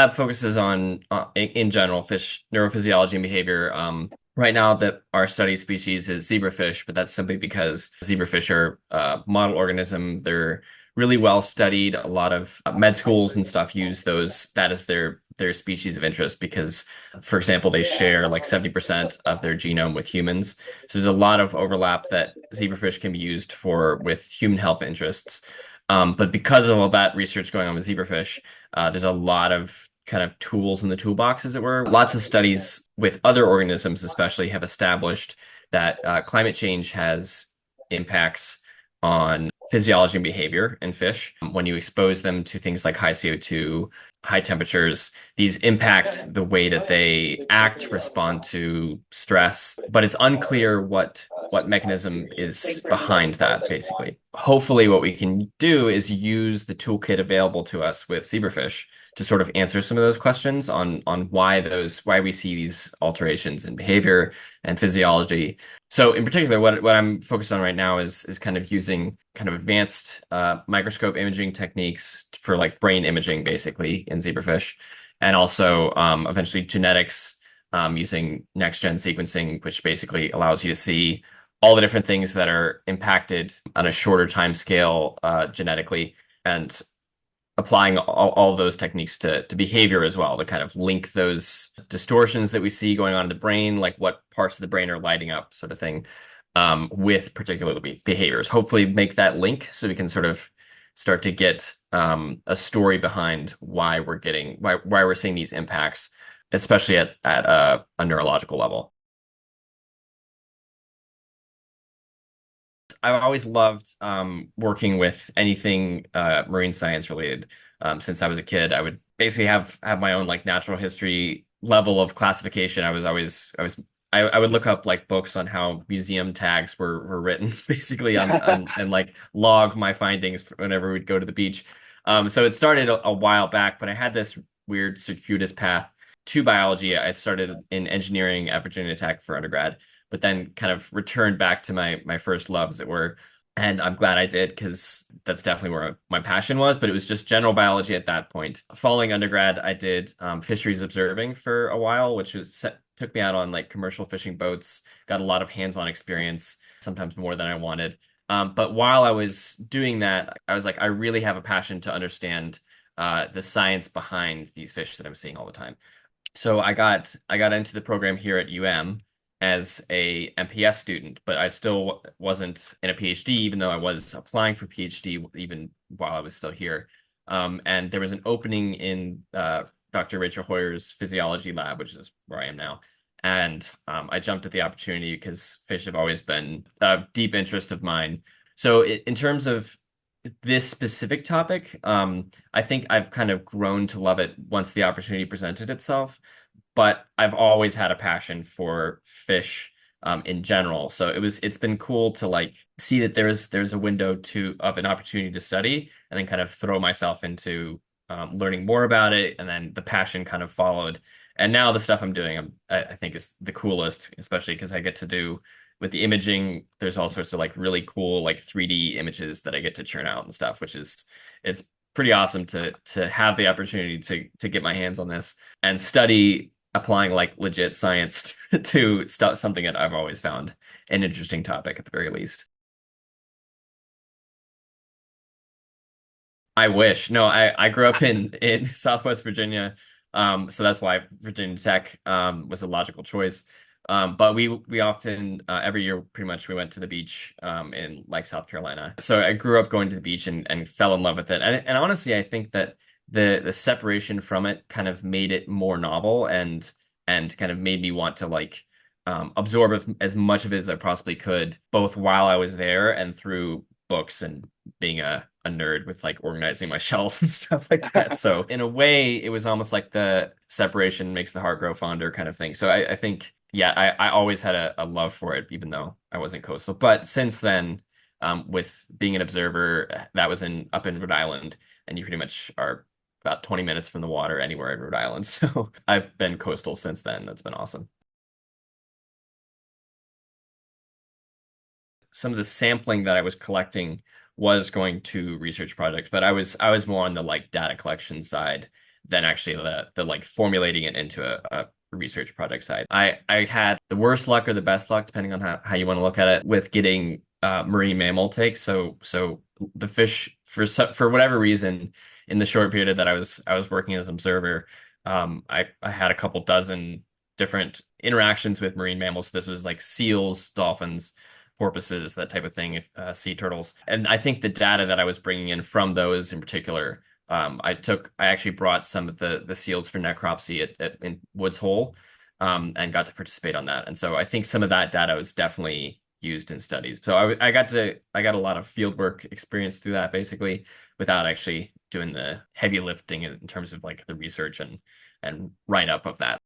lab focuses on, in general, fish neurophysiology and behavior. Right now, that our study species is zebrafish, but that's simply because zebrafish are a model organism. They're really well studied. A lot of med schools and stuff use that as their species of interest because, for example, they share like 70% of their genome with humans. So there's a lot of overlap that zebrafish can be used for with human health interests. But because of all that research going on with zebrafish, there's a lot of kind of tools in the toolbox, as it were. Lots of studies with other organisms, especially, have established that climate change has impacts on physiology and behavior in fish. When you expose them to things like high CO2, high temperatures, these impact the way that they act, respond to stress, but it's unclear what mechanism is behind that, basically. Hopefully, what we can do is use the toolkit available to us with zebrafish to sort of answer some of those questions on why we see these alterations in behavior and physiology. So in particular, what I'm focused on right now is kind of using kind of advanced microscope imaging techniques for like brain imaging, basically, in zebrafish, and also eventually genetics using next-gen sequencing, which basically allows you to see all the different things that are impacted on a shorter time scale genetically, and applying all those techniques to behavior as well, to kind of link those distortions that we see going on in the brain, like what parts of the brain are lighting up, sort of thing, with particular behaviors. Hopefully make that link so we can sort of start to get a story behind why we're seeing these impacts, especially at a neurological level. I've always loved working with anything marine science related. Since I was a kid, I would basically have my own like natural history level of classification. I would look up like books on how museum tags were written, basically on and like log my findings whenever we'd go to the beach. So it started a while back, but I had this weird circuitous path to biology. I started in engineering at Virginia Tech for undergrad, but then kind of returned back to my first loves, as it were. And I'm glad I did, because that's definitely where my passion was, but it was just general biology at that point. Following undergrad, I did fisheries observing for a while, took me out on like commercial fishing boats, got a lot of hands-on experience, sometimes more than I wanted. But while I was doing that, I was like, I really have a passion to understand the science behind these fish that I'm seeing all the time. So I got into the program here at UM as a MPS student, but I still wasn't in a PhD, even though I was applying for PhD even while I was still here. And there was an opening in Dr. Rachel Hoyer's physiology lab, which is where I am now. And I jumped at the opportunity because fish have always been a deep interest of mine. So in terms of this specific topic, I think I've kind of grown to love it once the opportunity presented itself. But I've always had a passion for fish in general. So it's been cool to like see that there's a window to of an opportunity to study, and then kind of throw myself into learning more about it, and then the passion kind of followed. And now the stuff I'm doing, I think is the coolest, especially because I get to do with the imaging. There's all sorts of like really cool like 3D images that I get to churn out and stuff, which is it's pretty awesome to have the opportunity to get my hands on this and study applying like legit science to something that I've always found an interesting topic at the very least. I wish. No, I grew up in Southwest Virginia, so that's why Virginia Tech was a logical choice. But we often every year pretty much we went to the beach in like South Carolina. So I grew up going to the beach and fell in love with it. And honestly, I think that the separation from it kind of made it more novel, and kind of made me want to like absorb as much of it as I possibly could, both while I was there and through books and being a nerd with like organizing my shelves and stuff like that. So in a way, it was almost like the separation makes the heart grow fonder kind of thing. So I think, yeah, I always had a love for it, even though I wasn't coastal. But since then, with being an observer, that was in up in Rhode Island, and you pretty much are about 20 minutes from the water anywhere in Rhode Island. So I've been coastal since then. That's been awesome. Some of the sampling that I was collecting was going to research projects, but I was more on the like data collection side. than actually the like formulating it into a research project side. I had the worst luck or the best luck, depending on how you want to look at it, with getting marine mammal takes. So the fish for whatever reason in the short period that I was working as an observer, I had a couple dozen different interactions with marine mammals. This was like seals, dolphins, porpoises, that type of thing, sea turtles. And I think the data that I was bringing in from those in particular, I actually brought some of the seals for necropsy in Woods Hole, and got to participate on that. And so I think some of that data was definitely used in studies. So I got a lot of field work experience through that basically without actually doing the heavy lifting in terms of like the research and write up of that.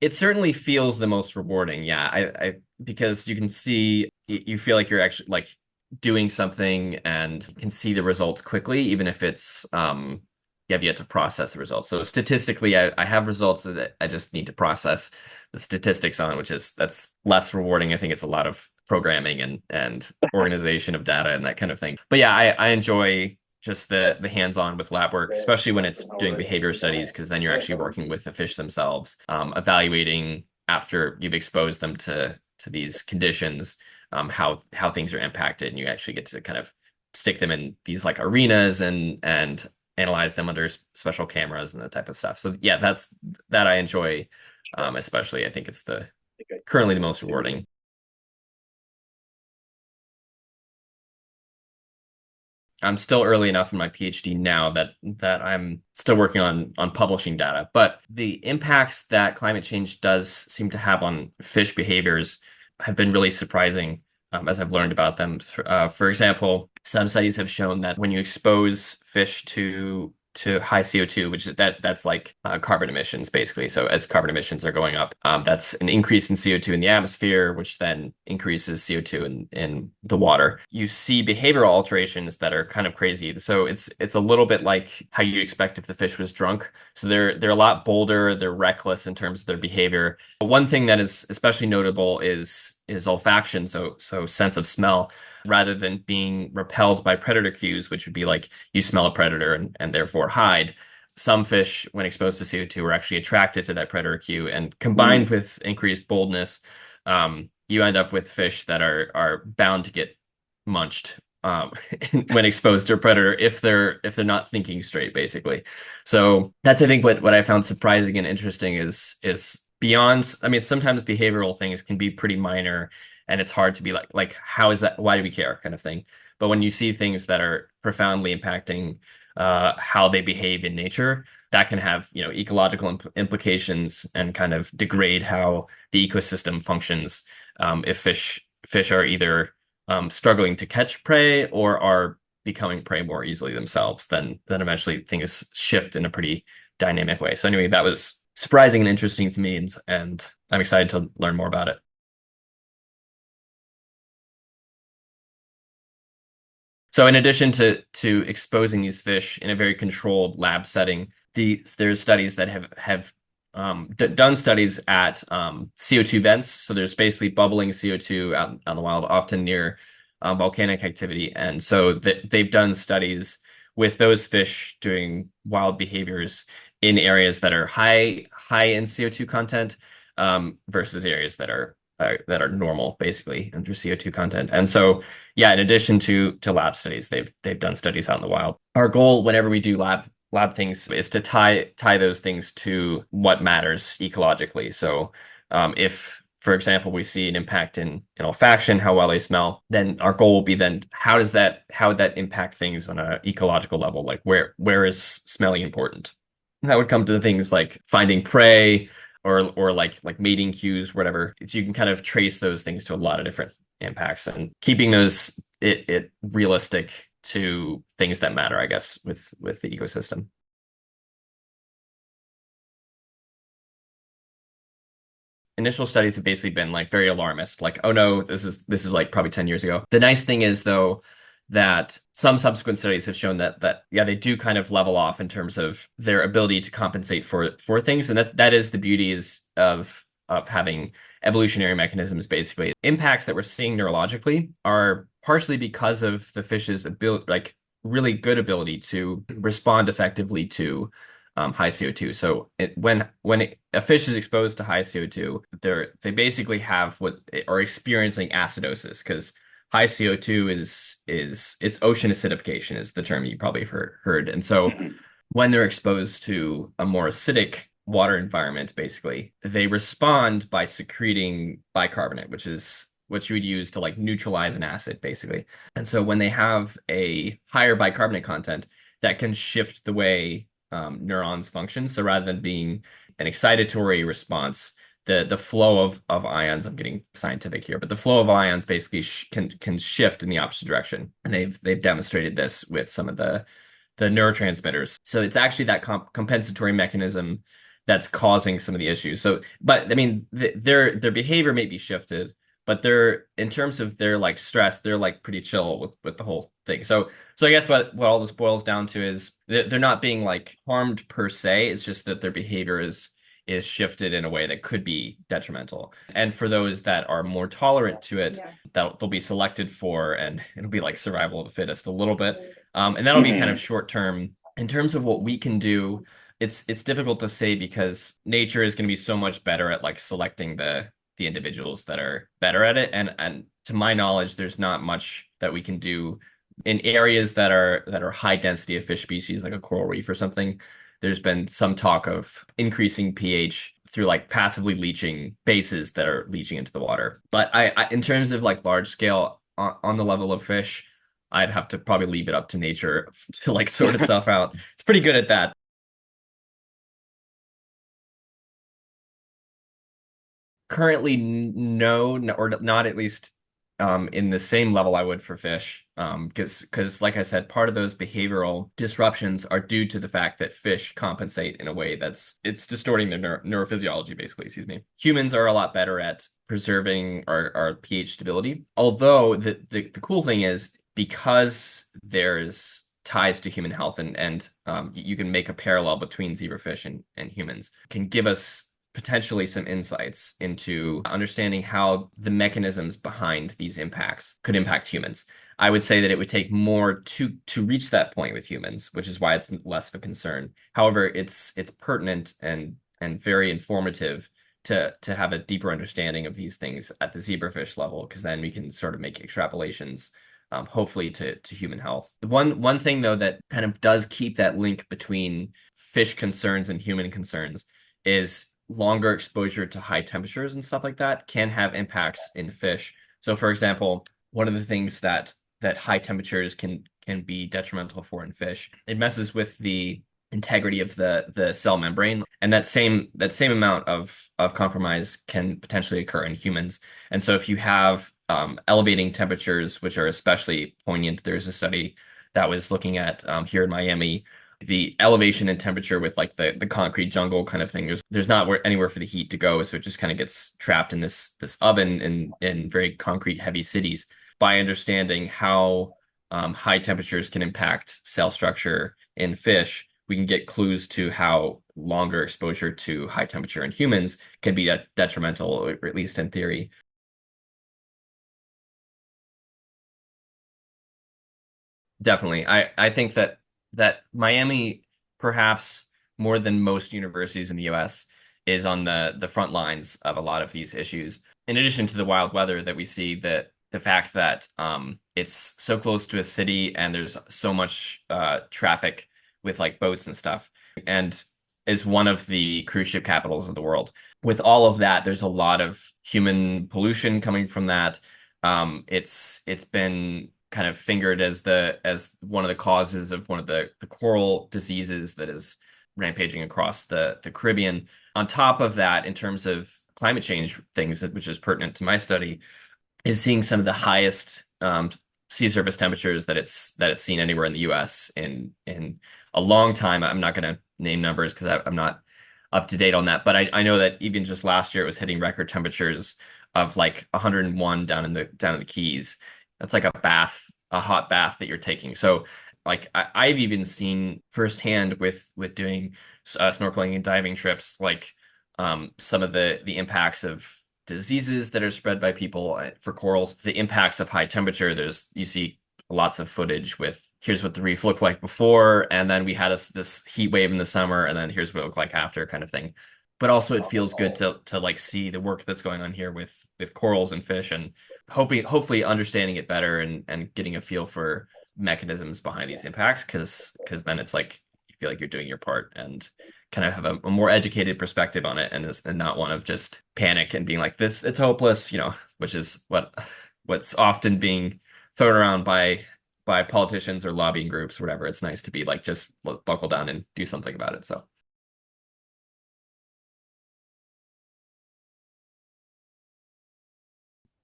It certainly feels the most rewarding. Yeah, I because you can see you feel like you're actually like doing something and you can see the results quickly, even if it's you have yet to process the results. So statistically, I have results that I just need to process the statistics on, which is that's less rewarding. I think it's a lot of programming and organization of data and that kind of thing. But yeah, I enjoy just the hands-on with lab work, especially when it's doing behavior studies, because then you're actually working with the fish themselves, evaluating after you've exposed them to these conditions, how things are impacted, and you actually get to kind of stick them in these like arenas and analyze them under special cameras and that type of stuff. So yeah, that I enjoy, especially. I think it's the currently the most rewarding. I'm still early enough in my PhD now that I'm still working on publishing data, but the impacts that climate change does seem to have on fish behaviors have been really surprising, as I've learned about them. For example, some studies have shown that when you expose fish to high CO2, which is that's like carbon emissions basically. So as carbon emissions are going up, that's an increase in CO2 in the atmosphere, which then increases CO2 in the water. You see behavioral alterations that are kind of crazy. So it's a little bit like how you expect if the fish was drunk. So they're a lot bolder, they're reckless in terms of their behavior. But one thing that is especially notable is olfaction, so sense of smell, rather than being repelled by predator cues, which would be like you smell a predator and therefore hide. Some fish, when exposed to CO2, are actually attracted to that predator cue, and combined with increased boldness, you end up with fish that are bound to get munched, when exposed to a predator if they're not thinking straight, basically. So that's I think what I found surprising and interesting is beyond. I mean, sometimes behavioral things can be pretty minor and it's hard to be like how is that, why do we care, kind of thing. But when you see things that are profoundly impacting how they behave in nature, that can have ecological implications and kind of degrade how the ecosystem functions, if fish are either struggling to catch prey or are becoming prey more easily themselves, then eventually things shift in a pretty dynamic way. So anyway, that was surprising and interesting to me, and I'm excited to learn more about it. So in addition to exposing these fish in a very controlled lab setting, there's studies that have done studies at CO2 vents. So there's basically bubbling CO2 out on the wild, often near volcanic activity. And so they've done studies with those fish doing wild behaviors in areas that are high in CO2 content, versus areas that are normal, basically, under CO2 content. And so, yeah, in addition to lab studies, they've done studies out in the wild. Our goal, whenever we do lab things, is to tie those things to what matters ecologically. So, if, for example, we see an impact in olfaction, how well they smell, then our goal will be then how would that impact things on an ecological level? Like where is smelling important? And that would come to things like finding prey, or like mating cues, whatever. So you can kind of trace those things to a lot of different impacts, and keeping those it realistic to things that matter, I guess, with the ecosystem. Initial studies have basically been like very alarmist, like, oh no, this is like probably 10 years ago. The nice thing is though that some subsequent studies have shown that yeah, they do kind of level off in terms of their ability to compensate for things. And that is the beauty is of having evolutionary mechanisms. Basically impacts that we're seeing neurologically partially because of the fish's ability, like really good ability to respond effectively to high CO2. So a fish is exposed to high CO2, they basically have what are experiencing acidosis because high CO2 is it's ocean acidification is the term you probably have heard. And so Mhm. when they're exposed to a more acidic water environment, basically, they respond by secreting bicarbonate, which is what you would use to like neutralize an acid, basically. And so when they have a higher bicarbonate content, that can shift the way neurons function. So rather than being an excitatory response, the flow of ions, I'm getting scientific here, but the flow of ions basically can shift in the opposite direction. And they've demonstrated this with some of the neurotransmitters. So it's actually that compensatory mechanism that's causing some of the issues. So, but I mean, their behavior may be shifted, but they're in terms of their like stress, they're like pretty chill with the whole thing. So I guess what all this boils down to is they're not being like harmed per se. It's just that their behavior is shifted in a way that could be detrimental. And for those that are more tolerant to it, Yeah. that they'll be selected for, and it'll be like survival of the fittest a little bit. And that'll be kind of Mhm. short term. In terms of what we can do, it's difficult to say because nature is going to be so much better at like selecting the individuals that are better at it. And to my knowledge, there's not much that we can do in areas that are high density of fish species, like a coral reef or something. There's been some talk of increasing pH through like passively leaching bases that are leaching into the water. But in terms of like large scale on the level of fish, I'd have to probably leave it up to nature to like sort itself out. It's pretty good at that. Currently, no, or not at least in the same level I would for fish. Because like I said, part of those behavioral disruptions are due to the fact that fish compensate in a way that's it's distorting their neurophysiology, basically, excuse me. Humans are a lot better at preserving our pH stability. Although the cool thing is because there's ties to human health and you can make a parallel between zebrafish and humans can give us potentially some insights into understanding how the mechanisms behind these impacts could impact humans. I would say that it would take more to reach that point with humans, which is why it's less of a concern. However, it's pertinent and very informative to have a deeper understanding of these things at the zebrafish level, because then we can sort of make extrapolations, hopefully to human health. One thing though that kind of does keep that link between fish concerns and human concerns is longer exposure to high temperatures and stuff like that can have impacts in fish. So, for example, one of the things that high temperatures can be detrimental for in fish, it messes with the integrity of the cell membrane, and that same amount of compromise can potentially occur in humans. And so, if you have elevating temperatures, which are especially poignant, there's a study that was looking at here in Miami the elevation in temperature with like the concrete jungle kind of thing. There's not anywhere for the heat to go, so it just kind of gets trapped in this oven in very concrete heavy cities. By understanding how high temperatures can impact cell structure in fish, we can get clues to how longer exposure to high temperature in humans can be detrimental, or at least in theory. Definitely. I think that Miami, perhaps more than most universities in the US, is on the front lines of a lot of these issues. In addition to the wild weather that we see, the fact that it's so close to a city and there's so much traffic with like boats and stuff, and is one of the cruise ship capitals of the world. With all of that, there's a lot of human pollution coming from that. It's been kind of fingered as one of the causes of one of the coral diseases that is rampaging across the Caribbean. On top of that, in terms of climate change things, which is pertinent to my study, is seeing some of the highest sea surface temperatures that it's seen anywhere in the U.S. in a long time. I'm not going to name numbers because I'm not up to date on that, but I know that even just last year it was hitting record temperatures of like 101 down in the Keys. That's like a hot bath that you're taking. So like I've even seen firsthand with doing snorkeling and diving trips, like some of the impacts diseases that are spread by people for corals, the impacts of high temperature. You see lots of footage with here's what the reef looked like before, and then we had this heat wave in the summer, and then here's what it looked like after, kind of thing. But also it feels good to like see the work that's going on here with corals and fish, and hopefully understanding it better and getting a feel for mechanisms behind these impacts, because then it's like you feel like you're doing your part and kind of have a more educated perspective on it, and not one of just panic and being like this, it's hopeless, which is what's often being thrown around by politicians or lobbying groups, whatever. It's nice to be like, just buckle down and do something about it. So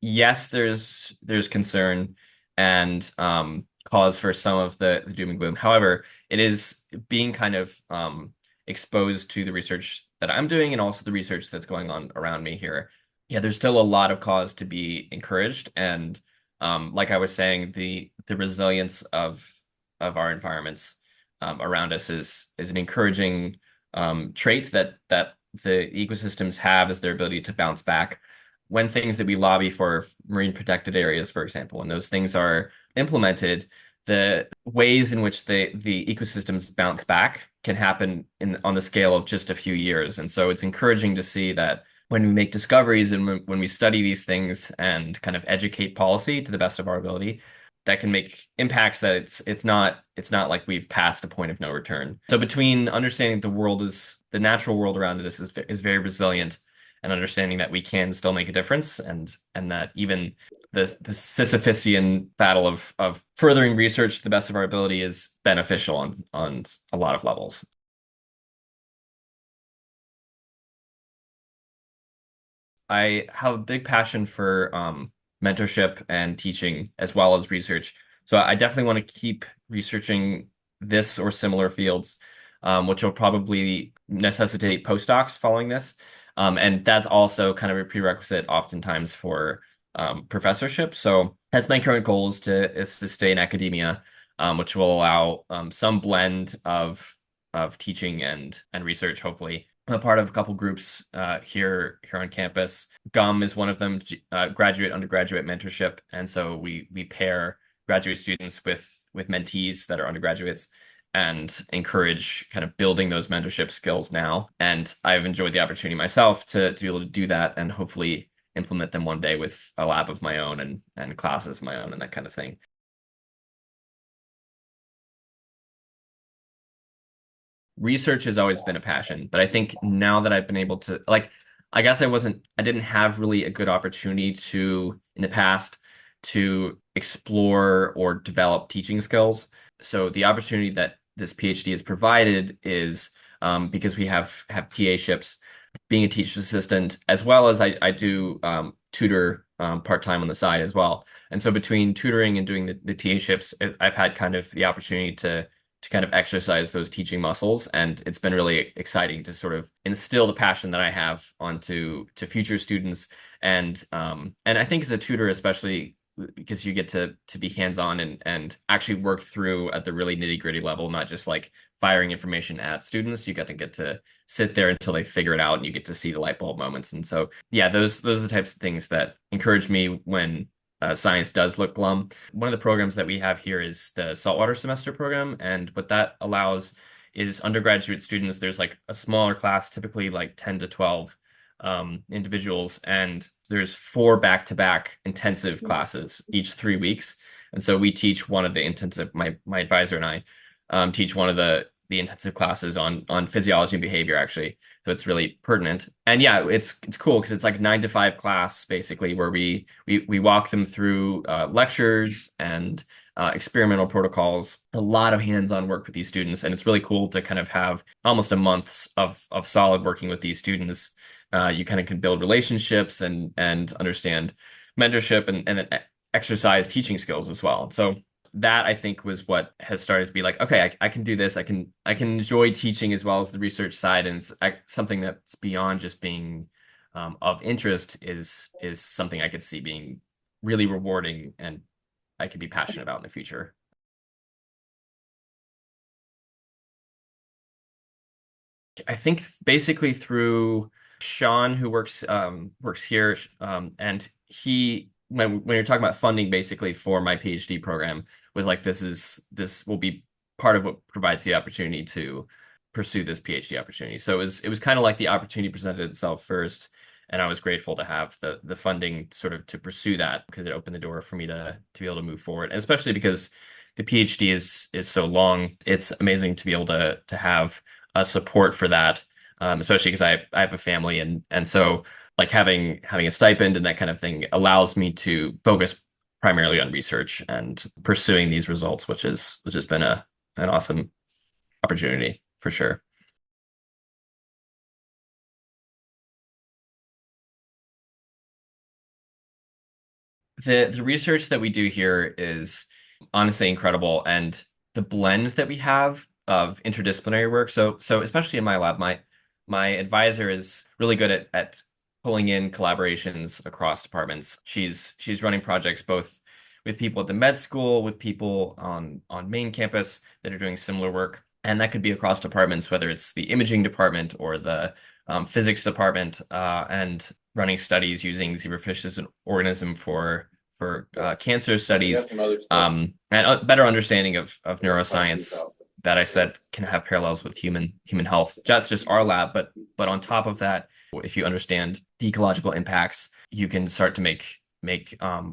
yes, there's concern and cause for some of the doom and gloom. However, it is being kind of exposed to the research that I'm doing and also the research that's going on around me here. Yeah, there's still a lot of cause to be encouraged, and like I was saying, the resilience of our environments around us is an encouraging trait that the ecosystems have, is their ability to bounce back when things that we lobby for, marine protected areas, for example, when those things are implemented, the ways in which the ecosystems bounce back can happen on the scale of just a few years. And so it's encouraging to see that when we make discoveries and when we study these things and kind of educate policy to the best of our ability, that can make impacts that it's not like we've passed a point of no return. So between understanding the natural world around us is very resilient, and understanding that we can still make a difference, and that even the Sisyphusian battle of furthering research to the best of our ability is beneficial on a lot of levels. I have a big passion for mentorship and teaching as well as research. So I definitely want to keep researching this or similar fields, which will probably necessitate postdocs following this. And that's also kind of a prerequisite oftentimes for professorship. So that's my current goal, is to stay in academia, which will allow some blend of teaching and research, hopefully. I'm a part of a couple groups here on campus. GUM is one of them, graduate undergraduate mentorship, and so we pair graduate students with mentees that are undergraduates and encourage kind of building those mentorship skills now. And I've enjoyed the opportunity myself to be able to do that and hopefully implement them one day with a lab of my own and classes of my own and that kind of thing. Research has always been a passion, but I think now that I've been able to, like, I guess I didn't have really a good opportunity in the past, to explore or develop teaching skills. So the opportunity that this PhD has provided is, because we have TA-ships, being a teacher's assistant, as well as I do tutor part-time on the side as well. And so between tutoring and doing the TA-ships, I've had kind of the opportunity to kind of exercise those teaching muscles, and it's been really exciting to sort of instill the passion that I have onto future students. And I think as a tutor, especially because you get to be hands-on and actually work through at the really nitty-gritty level, not just like firing information at students. You get to sit there until they figure it out, and you get to see the light bulb moments. And so yeah, those are the types of things that encourage me when science does look glum. One of the programs that we have here is the saltwater semester program, and what that allows is undergraduate students. There's like a smaller class, typically like 10 to 12 individuals, and there's 4 back-to-back intensive classes each 3 weeks. And so we teach one of the intensive, my advisor and I teach one of the intensive classes on physiology and behavior, actually. So it's really pertinent. And yeah, it's cool because it's like 9 to 5 class basically, where we walk them through lectures and experimental protocols, a lot of hands-on work with these students, and it's really cool to kind of have almost a month of solid working with these students. You kind of can build relationships and understand mentorship and exercise teaching skills as well. So that, I think, was what has started to be like, okay, I can do this. I can enjoy teaching as well as the research side, and it's something that's beyond just being of interest, is something I could see being really rewarding and I could be passionate about in the future. I think basically through Sean, who works here, and he when you're talking about funding basically for my PhD program, was like this will be part of what provides the opportunity to pursue this PhD opportunity. So it was kind of like the opportunity presented itself first, and I was grateful to have the funding sort of to pursue that because it opened the door for me to be able to move forward, and especially because the PhD is so long. It's amazing to be able to have a support for that, especially because I have a family, and so like having a stipend and that kind of thing allows me to focus primarily on research and pursuing these results, which has been a an awesome opportunity for sure. The research that we do here is honestly incredible, and the blend that we have of interdisciplinary work. So especially in my lab, my advisor is really good at pulling in collaborations across departments. She's running projects both with people at the med school, with people on main campus that are doing similar work, and that could be across departments, whether it's the imaging department or the physics department, and running studies using zebrafish as an organism for cancer studies, and a better understanding of neuroscience that I said can have parallels with human health. That's just our lab, but on top of that, if you understand the ecological impacts, you can start to make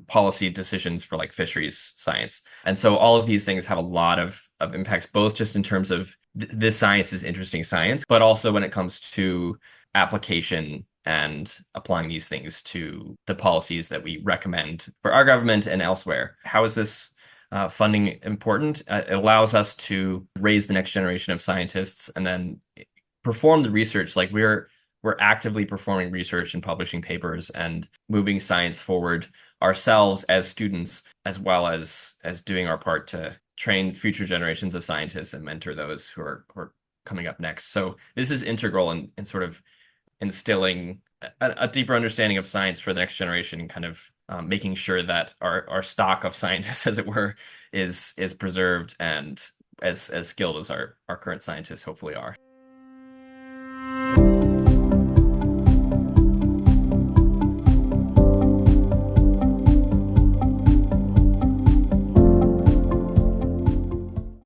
policy decisions for like fisheries science. And so all of these things have a lot of impacts, both just in terms of this science is interesting science, but also when it comes to application and applying these things to the policies that we recommend for our government and elsewhere. How is this funding important? It allows us to raise the next generation of scientists and then perform the research. Like we're actively performing research and publishing papers and moving science forward ourselves as students, as well as doing our part to train future generations of scientists and mentor those who are coming up next. So this is integral in sort of instilling a deeper understanding of science for the next generation, kind of making sure that our stock of scientists, as it were, is preserved and as skilled as our current scientists hopefully are.